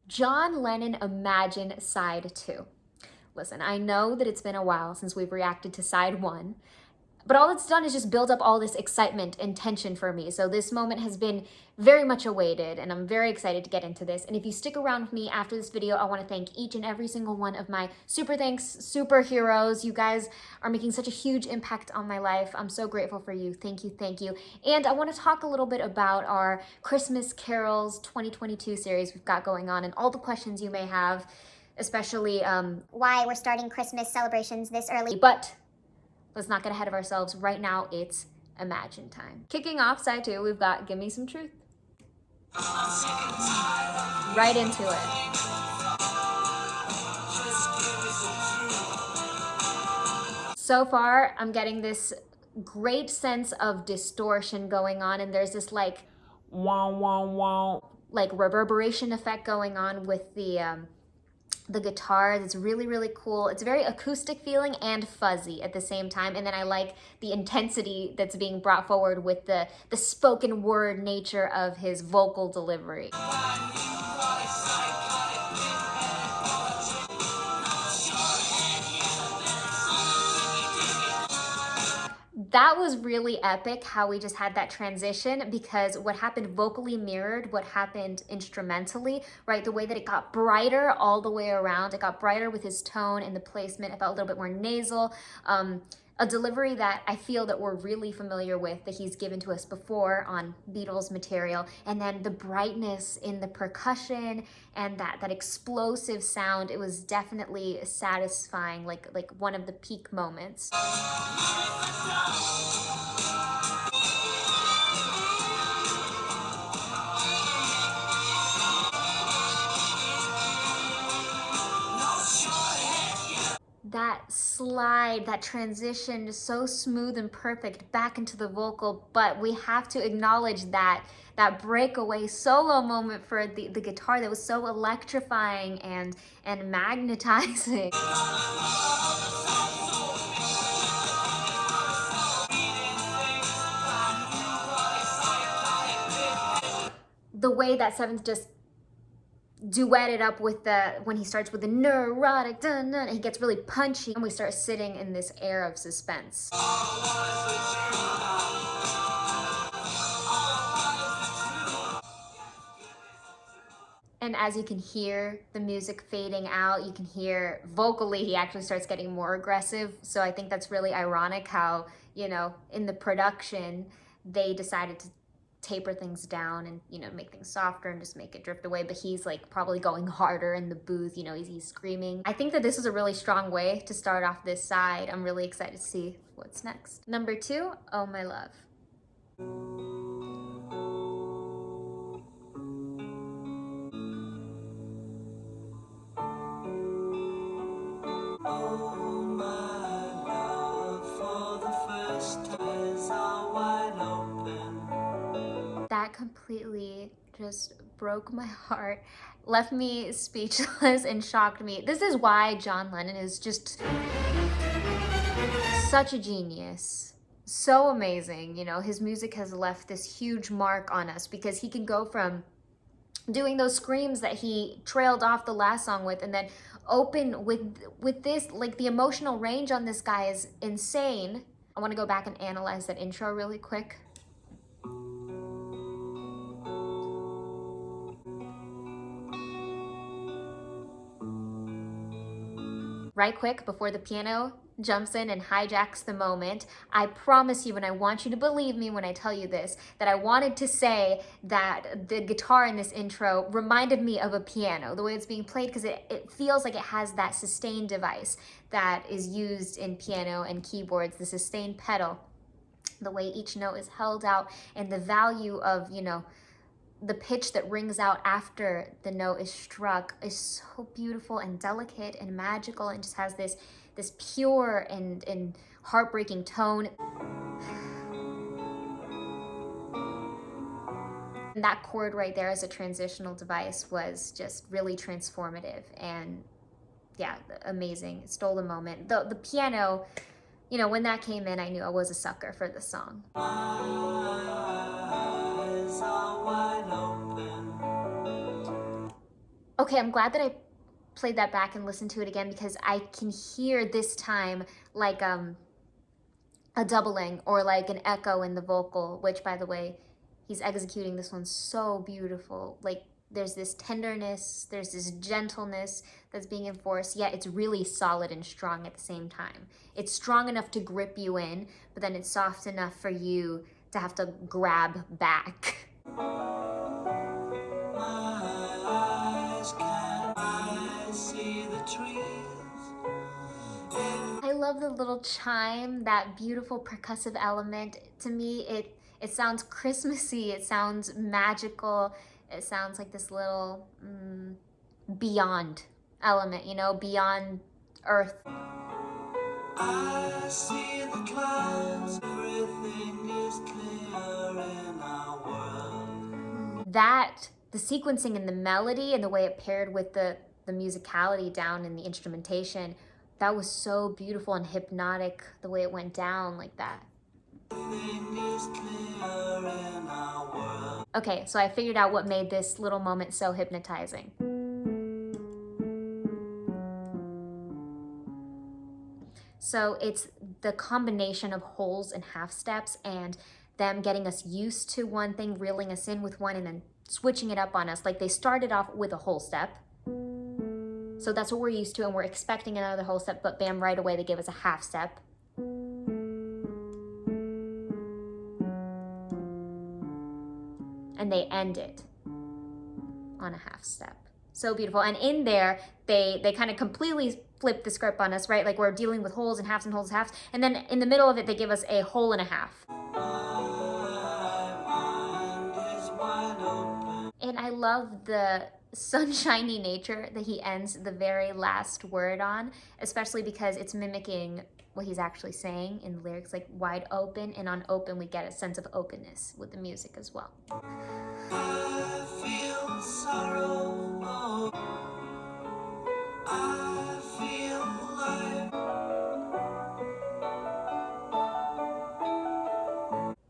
John Lennon Imagine Side 2. Listen, I know that it's been a while since we've reacted to Side 1, but all it's done is just build up all this excitement and tension for me. So this moment has been very much awaited, and I'm very excited to get into this. And if you stick around with me after this video, I want to thank each and every single one of my super thanks superheroes. You guys are making such a huge impact on my life. I'm so grateful for you. Thank you, thank you. And I want to talk a little bit about our Christmas Carols 2022 series we've got going on and all the questions you may have, especially why we're starting Christmas celebrations this early. But let's not get ahead of ourselves. Right now, it's Imagine time. Kicking off Side 2, we've got Give Me Some Truth. Right into it. So far, I'm getting this great sense of distortion going on, and there's this like wow, wow, wow, like reverberation effect going on with the guitar. That's really, really cool. It's very acoustic feeling and fuzzy at the same time. And then I like the intensity that's being brought forward with the spoken word nature of his vocal delivery. That was really epic how we just had that transition, because what happened vocally mirrored what happened instrumentally, right? The way that it got brighter all the way around. It got brighter with his tone and the placement. It felt a little bit more nasal. A delivery that I feel that we're really familiar with, that he's given to us before on Beatles material. And then the brightness in the percussion and that explosive sound, it was definitely satisfying, like one of the peak moments. That slide, that transition is so smooth and perfect back into the vocal, but we have to acknowledge that breakaway solo moment for the guitar that was so electrifying and magnetizing. The way that Seventh just duetted up with when he starts with the neurotic dun, dun, he gets really punchy, and we start sitting in this air of suspense. And as you can hear the music fading out, you can hear vocally he actually starts getting more aggressive. So I think that's really ironic how, you know, in the production they decided to taper things down and, you know, make things softer and just make it drift away, but he's like probably going harder in the booth, you know, he's screaming. I think that this is a really strong way to start off this side. I'm really excited to see what's next. Number 2, Oh My Love. That completely just broke my heart, left me speechless and shocked me. This is why John Lennon is just such a genius. So amazing. You know, his music has left this huge mark on us, because he can go from doing those screams that he trailed off the last song with, and then open with this, like the emotional range on this guy is insane. I want to go back and analyze that intro really quick. Right quick, before the piano jumps in and hijacks the moment, I promise you, and I want you to believe me when I tell you this, that I wanted to say that the guitar in this intro reminded me of a piano, the way it's being played, because it feels like it has that sustain device that is used in piano and keyboards, the sustain pedal, the way each note is held out, and the value of, you know, the pitch that rings out after the note is struck is so beautiful and delicate and magical, and just has this pure and heartbreaking tone. And that chord right there as a transitional device was just really transformative and, yeah, amazing. It stole the moment. The piano, you know, when that came in, I knew I was a sucker for the song. Okay, I'm glad that I played that back and listened to it again because I can hear this time like a doubling or like an echo in the vocal, which by the way, he's executing this one so beautiful. Like there's this tenderness, there's this gentleness that's being enforced, yet it's really solid and strong at the same time. It's strong enough to grip you in, but then it's soft enough for you to have to grab back. I love the little chime, that beautiful percussive element. To me, it sounds Christmassy, it sounds magical, it sounds like this little beyond element, you know, beyond Earth. I see the clouds, everything is clear in our world. That, the sequencing and the melody and the way it paired with the musicality down in the instrumentation, that was so beautiful and hypnotic, the way it went down like that. Okay, so I figured out what made this little moment so hypnotizing. So it's the combination of wholes and half steps and them getting us used to one thing, reeling us in with one, and then switching it up on us. Like they started off with a whole step. So that's what we're used to, and we're expecting another whole step, but bam, right away they give us a half step. And they end it on a half step. So beautiful. And in there, they kind of completely flip the script on us, right? Like we're dealing with wholes and halves and wholes and halves. And then in the middle of it, they give us a whole and a half. And I love the sunshiny nature that he ends the very last word on, especially because it's mimicking what he's actually saying in the lyrics, like wide open, and on open we get a sense of openness with the music as well. I feel sorrow, I feel alive.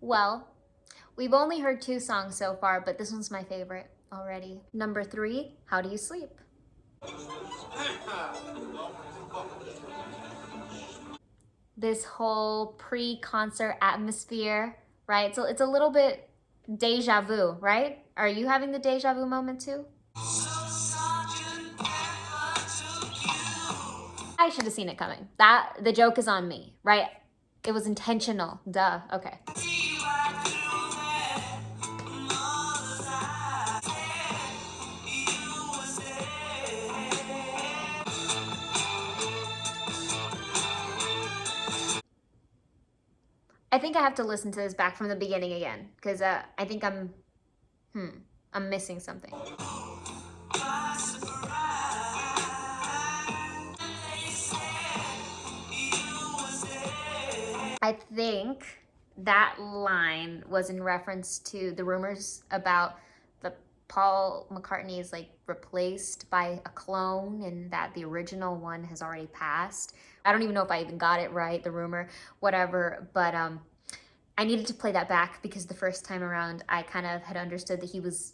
Well, we've only heard 2 songs so far, but this one's my favorite already. Number 3, How Do You Sleep? This whole pre-concert atmosphere, right? So it's a little bit deja vu, right? Are you having the deja vu moment too? I should have seen it coming. The joke is on me, right? It was intentional, duh, okay. I think I have to listen to this back from the beginning again, because I think I'm missing something. I think that line was in reference to the rumors about the Paul McCartney is like replaced by a clone and that the original one has already passed. I don't even know if I even got it right, the rumor, whatever, but I needed to play that back because the first time around I kind of had understood that he was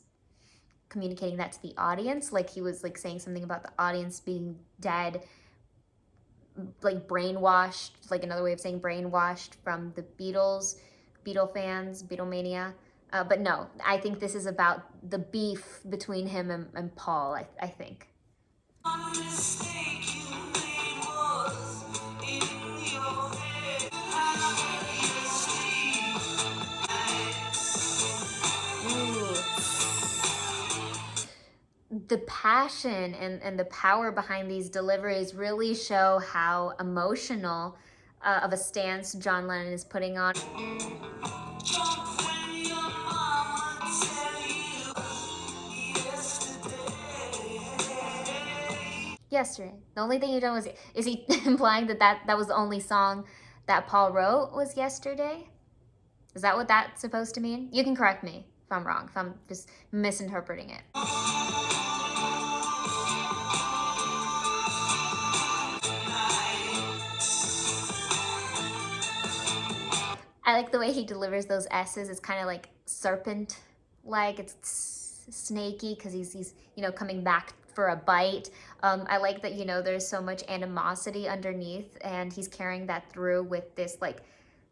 communicating that to the audience, like he was like saying something about the audience being dead, like brainwashed, like another way of saying brainwashed from the Beatles, Beatle fans, Beatlemania. But no, I think this is about the beef between him and Paul, I think. The passion and the power behind these deliveries really show how emotional of a stance John Lennon is putting on. Yesterday. The only thing you know is he implying that was the only song that Paul wrote was Yesterday? Is that what that's supposed to mean? You can correct me if I'm wrong, if I'm just misinterpreting it. I like the way he delivers those S's. It's kind of like serpent-like. It's snaky because he's coming back for a bite. I like that, you know, there's so much animosity underneath, and he's carrying that through with this like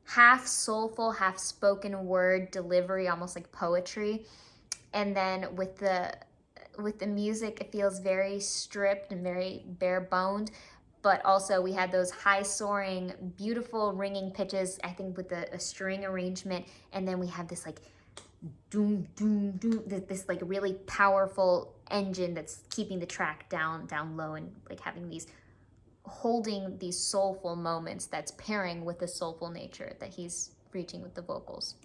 half soulful, half spoken word delivery, almost like poetry. And then with the music, it feels very stripped and very bare boned, but also we had those high soaring, beautiful ringing pitches, I think with a string arrangement, and then we have this like doom doom doom, this like really powerful engine that's keeping the track down low, and like having these, holding these soulful moments that's pairing with the soulful nature that he's reaching with the vocals.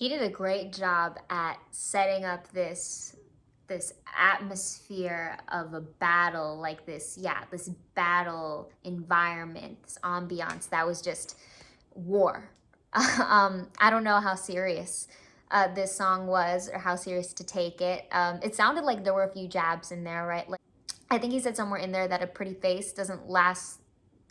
He did a great job at setting up this atmosphere of a battle, like this battle environment, this ambiance that was just war. I don't know how serious this song was, or how serious to take it. It sounded like there were a few jabs in there, right? Like, I think he said somewhere in there that a pretty face doesn't last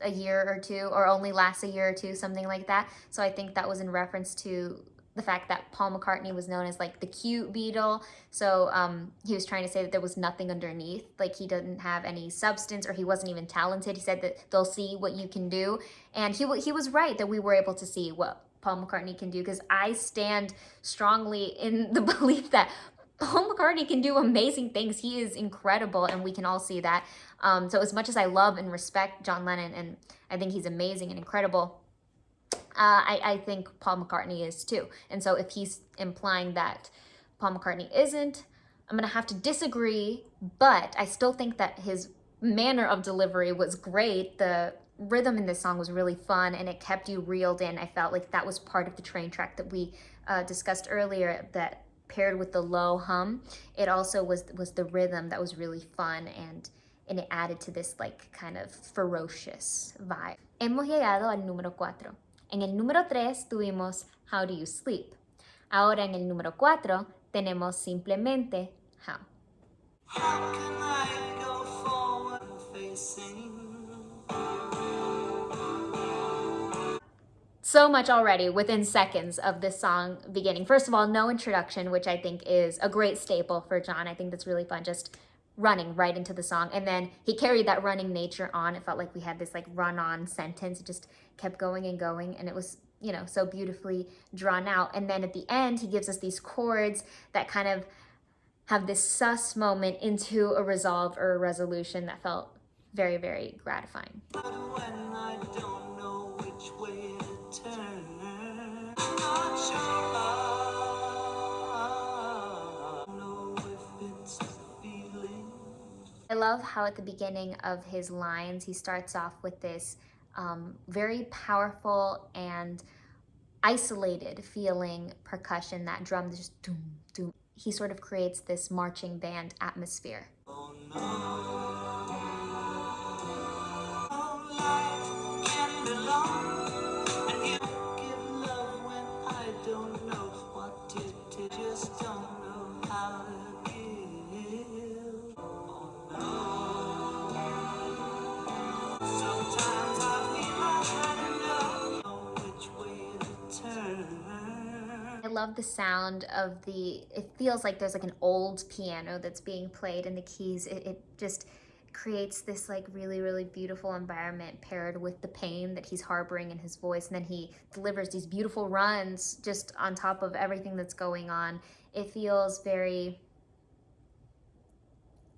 a year or two, or only lasts a year or two, something like that. So I think that was in reference to the fact that Paul McCartney was known as like the cute Beatle. So he was trying to say that there was nothing underneath, like he didn't have any substance, or he wasn't even talented. He said that they'll see what you can do, and he was right that we were able to see what Paul McCartney can do, because I stand strongly in the belief that Paul McCartney can do amazing things. He is incredible, and we can all see that. So as much as I love and respect John Lennon, and I think he's amazing and incredible, I think Paul McCartney is too. And so if he's implying that Paul McCartney isn't, I'm gonna have to disagree, but I still think that his manner of delivery was great. The rhythm in this song was really fun, and it kept you reeled in. I felt like that was part of the train track that we discussed earlier, that paired with the low hum, it also was the rhythm that was really fun, and it added to this like kind of ferocious vibe. Hemos llegado al número 4. En el número 3 tuvimos How Do You Sleep. Ahora en el número 4 tenemos simplemente How. How can I go forward facing? So much already within seconds of this song beginning. First of all, no introduction, which I think is a great staple for John. I think that's really fun, just running right into the song. And then he carried that running nature on. It felt like we had this like run-on sentence. It just kept going and going, and it was, you know, so beautifully drawn out. And then at the end, he gives us these chords that kind of have this sus moment into a resolve or a resolution that felt very, very gratifying. When I don't know which way to turn, I'm not sure I know if it's a feeling. I love how at the beginning of his lines, he starts off with this very powerful and isolated feeling percussion, that drum just doom, doom. He sort of creates this marching band atmosphere. Oh, no. I love the sound of it feels like there's like an old piano that's being played in the keys. It just creates this like really, really beautiful environment paired with the pain that he's harboring in his voice. And then he delivers these beautiful runs just on top of everything that's going on. It feels very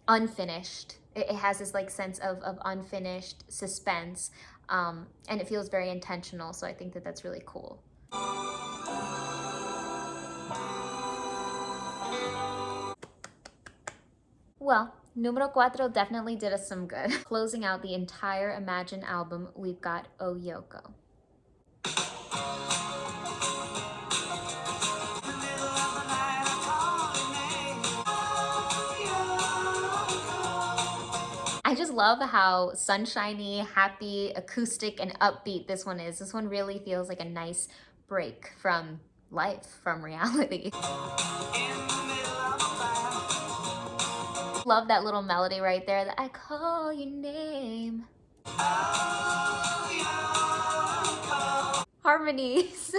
unfinished. It has this like sense of unfinished suspense, and it feels very intentional. So I think that that's really cool. Well, Numero 4 definitely did us some good. Closing out the entire Imagine album, we've got Oh Yoko. love how sunshiny, happy, acoustic, and upbeat this one is. This one really feels like a nice break from life, from reality. Love that little melody right there, that I call your name. Harmonies.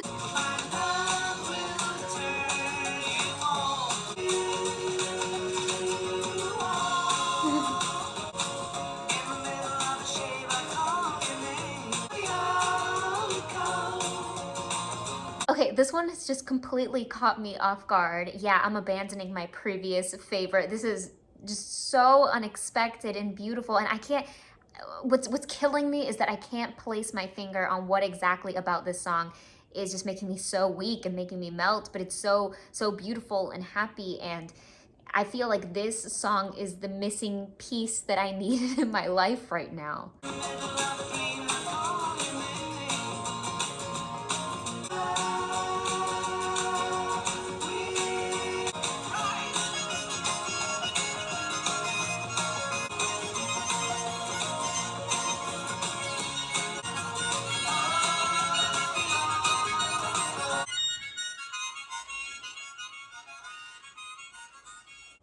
Okay, this one has just completely caught me off guard. Yeah, I'm abandoning my previous favorite. This is just so unexpected and beautiful, and I can't, what's killing me is that I can't place my finger on what exactly about this song is just making me so weak and making me melt, but it's so beautiful and happy, and I feel like this song is the missing piece that I needed in my life right now.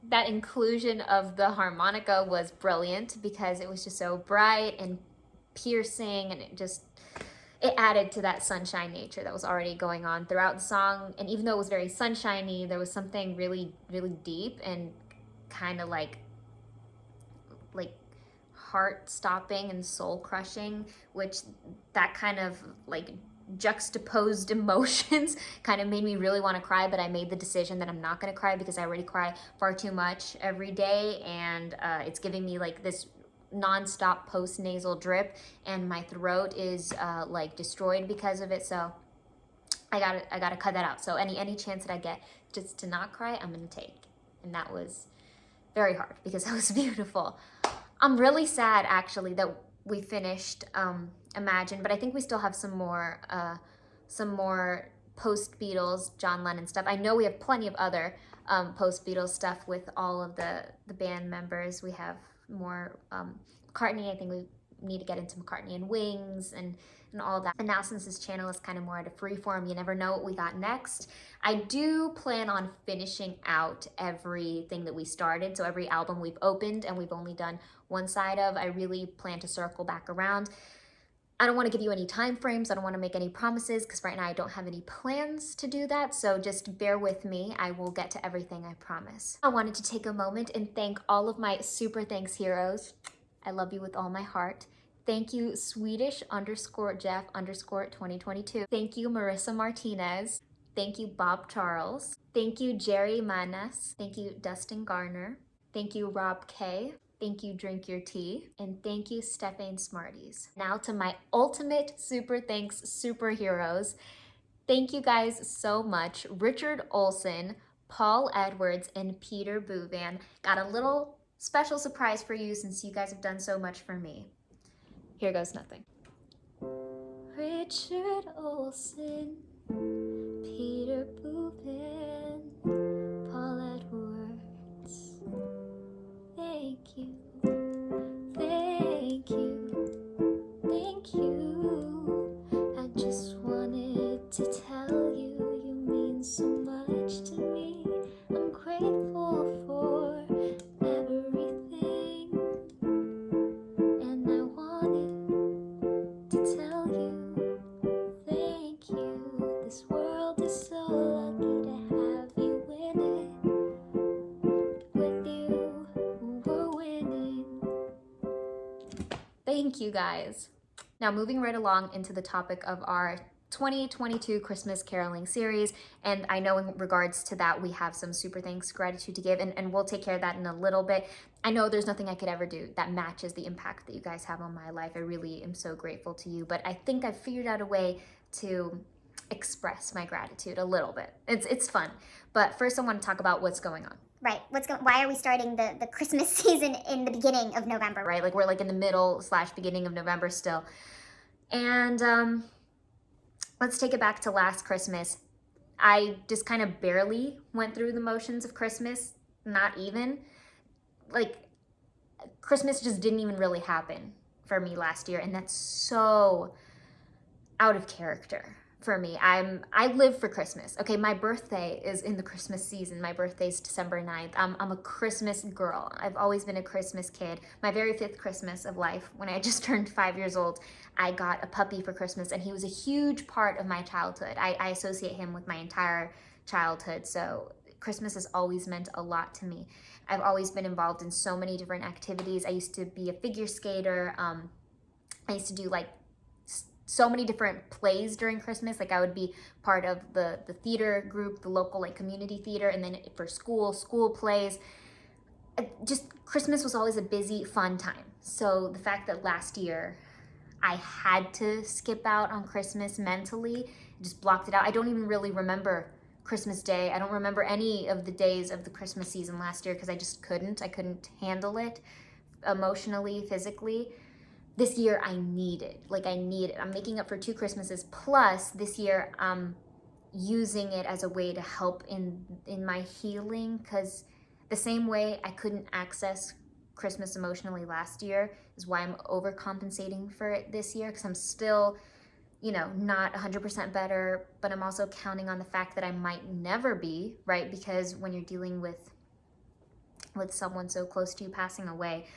That inclusion of the harmonica was brilliant because it was just so bright and piercing, and it added to that sunshine nature that was already going on throughout the song. And even though it was very sunshiny, there was something really deep and kind of like heart stopping and soul crushing, which that kind of like juxtaposed emotions kind of made me really want to cry, but I made the decision that I'm not going to cry because I already cry far too much every day, and it's giving me like this non-stop post-nasal drip, and my throat is like destroyed because of it, so I gotta cut that out. So any chance that I get just to not cry, I'm gonna take. And that was very hard because that was beautiful. I'm really sad actually that we finished Imagine, but I think we still have some more post-Beatles John Lennon stuff. I know we have plenty of other post-Beatles stuff with all of the band members. We have more McCartney. I think we need to get into McCartney and Wings and all that. And now since this channel is kind of more at a free form, you never know what we got next. I do plan on finishing out everything that we started. So every album we've opened and we've only done one side of, I really plan to circle back around. I don't want to give you any time frames. I don't want to make any promises because right now I don't have any plans to do that. So just bear with me. I will get to everything, I promise. I wanted to take a moment and thank all of my super thanks heroes. I love you with all my heart. Thank you Swedish_Jeff_2022. Thank you Marissa Martinez. Thank you Bob Charles. Thank you Jerry Manas. Thank you Dustin Garner. Thank you Rob K. Thank you Drink Your Tea. And thank you StephaneSmarties. Now to my ultimate super thanks superheroes. Thank you guys so much. Richard Olsen, Paul Edwards, and Peter Buwen. Got a little special surprise for you since you guys have done so much for me. Here goes nothing. Richard Olsen, Peter Buwen, Paul Edwards. Thank you, thank you, thank you. I just wanted to tell you, you mean so much to me. I'm grateful for everything, and I wanted to tell you, thank you. This world is so lucky to have you in it. With you, we're winning. Thank you guys. Now moving right along into the topic of our 2022 Christmas caroling series, and I know in regards to that we have some super thanks gratitude to give, and we'll take care of that in a little bit. I know there's nothing I could ever do that matches the impact that you guys have on my life. I really am so grateful to you, but I think I've figured out a way to express my gratitude a little bit. It's fun, but first I want to talk about what's going on. Right. Why are we starting the Christmas season in the beginning of November? Right, like we're like in the middle / beginning of November still, and let's take it back to last Christmas. I just kind of barely went through the motions of Christmas, not even. Like, Christmas just didn't even really happen for me last year, and that's so out of character for me. I live for Christmas. Okay, my birthday is in the Christmas season. My birthday is December 9th. I'm a Christmas girl. I've always been a Christmas kid. My very fifth Christmas of life, when I just turned 5 years old, I got a puppy for Christmas, and he was a huge part of my childhood. I associate him with my entire childhood, so Christmas has always meant a lot to me. I've always been involved in so many different activities. I used to be a figure skater. I used to do like so many different plays during Christmas. Like I would be part of the theater group, the local like community theater, and then for school plays. Just Christmas was always a busy, fun time. So the fact that last year I had to skip out on Christmas mentally, just blocked it out. I don't even really remember Christmas Day. I don't remember any of the days of the Christmas season last year because I just couldn't. I couldn't handle it emotionally, physically. This year I need it. I'm making up for 2 Christmases. Plus this year I'm using it as a way to help in my healing, because the same way I couldn't access Christmas emotionally last year is why I'm overcompensating for it this year, because I'm still, not 100% better, but I'm also counting on the fact that I might never be, right? Because when you're dealing with someone so close to you passing away,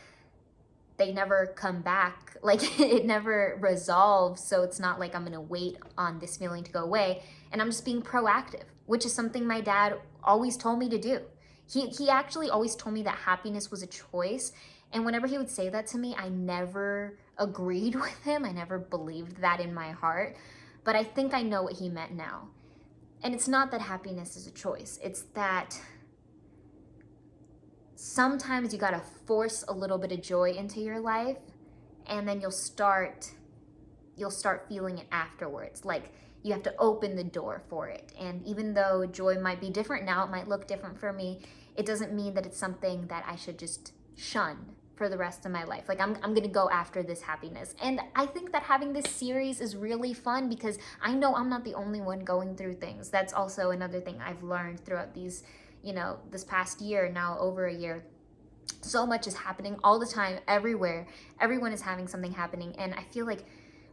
they never come back. Like it never resolves. So it's not like I'm gonna wait on this feeling to go away. And I'm just being proactive, which is something my dad always told me to do. He actually always told me that happiness was a choice. And whenever he would say that to me, I never agreed with him. I never believed that in my heart. But I think I know what he meant now. And it's not that happiness is a choice. It's that sometimes you gotta force a little bit of joy into your life, and then you'll start feeling it afterwards. Like you have to open the door for it. And even though joy might be different now, it might look different for me, it doesn't mean that it's something that I should just shun for the rest of my life. Like I'm gonna go after this happiness. And I think that having this series is really fun because I know I'm not the only one going through things. That's also another thing I've learned throughout these, this past year, now over a year. So much is happening all the time, everywhere. Everyone is having something happening. And I feel like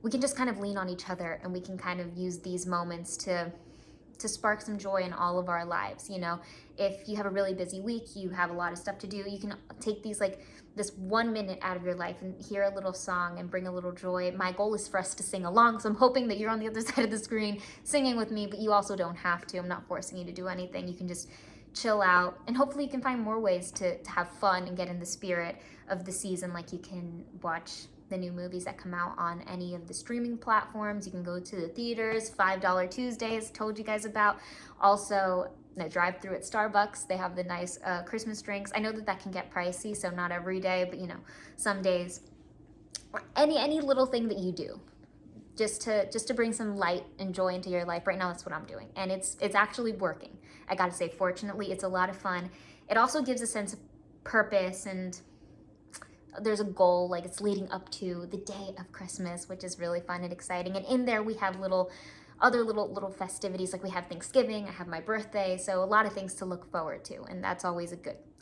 we can just kind of lean on each other, and we can kind of use these moments to spark some joy in all of our lives. If you have a really busy week, you have a lot of stuff to do, you can take this 1 minute out of your life and hear a little song and bring a little joy. My goal is for us to sing along, so I'm hoping that you're on the other side of the screen singing with me, but you also don't have to. I'm not forcing you to do anything. You can just chill out, and hopefully you can find more ways to have fun and get in the spirit of the season. Like you can watch the new movies that come out on any of the streaming platforms. You can go to the theaters, $5 Tuesdays, told you guys about. Also, the drive-through at Starbucks, they have the nice Christmas drinks. I know that can get pricey, so not every day, but some days. Any little thing that you do just to bring some light and joy into your life. Right now, that's what I'm doing, and it's actually working. I gotta say, fortunately, it's a lot of fun. It also gives a sense of purpose, and there's a goal, like it's leading up to the day of Christmas, which is really fun and exciting. And in there we have other little festivities, like we have Thanksgiving, I have my birthday, so a lot of things to look forward to, and that's always a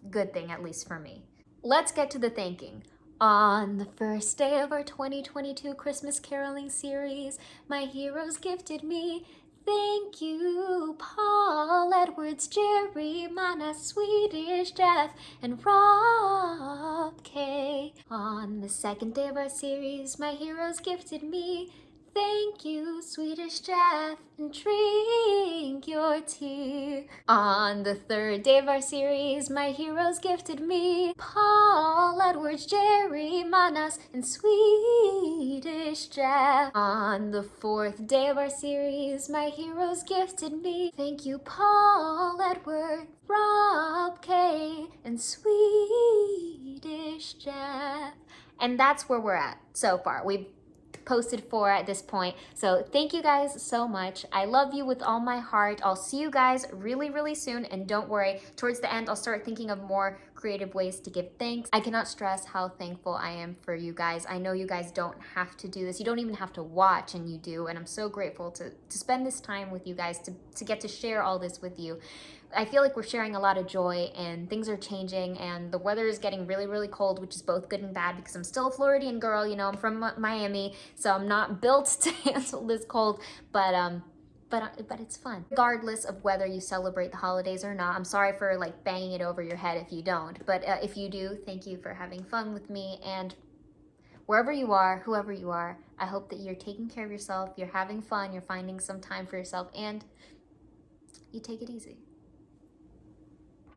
good thing, at least for me. Let's get to the thanking. On the first day of our 2022 Christmas caroling series, my heroes gifted me. Thank you, Paul, Edwards, Jerry, Mana, Swedish, Jeff, and Rob K. On the second day of our series, my heroes gifted me. Thank you, Swedish Jeff, and drink your tea. On the third day of our series, my heroes gifted me Paul, Edwards, Jerry, Manas, and Swedish Jeff. On the fourth day of our series, my heroes gifted me. Thank you, Paul, Edward, Rob K, and Swedish Jeff. And that's where we're at so far. We've posted 4 at this point. So thank you guys so much. I love you with all my heart. I'll see you guys really, really soon. And don't worry, towards the end, I'll start thinking of more creative ways to give thanks. I cannot stress how thankful I am for you guys. I know you guys don't have to do this. You don't even have to watch, and you do. And I'm so grateful to spend this time with you guys, to get to share all this with you. I feel like we're sharing a lot of joy, and things are changing, and the weather is getting really, really cold, which is both good and bad because I'm still a Floridian girl. You know, I'm from Miami, so I'm not built to handle this cold. But it's fun. Regardless of whether you celebrate the holidays or not, I'm sorry for like banging it over your head if you don't. But if you do, thank you for having fun with me. And wherever you are, whoever you are, I hope that you're taking care of yourself, you're having fun, you're finding some time for yourself, and you take it easy.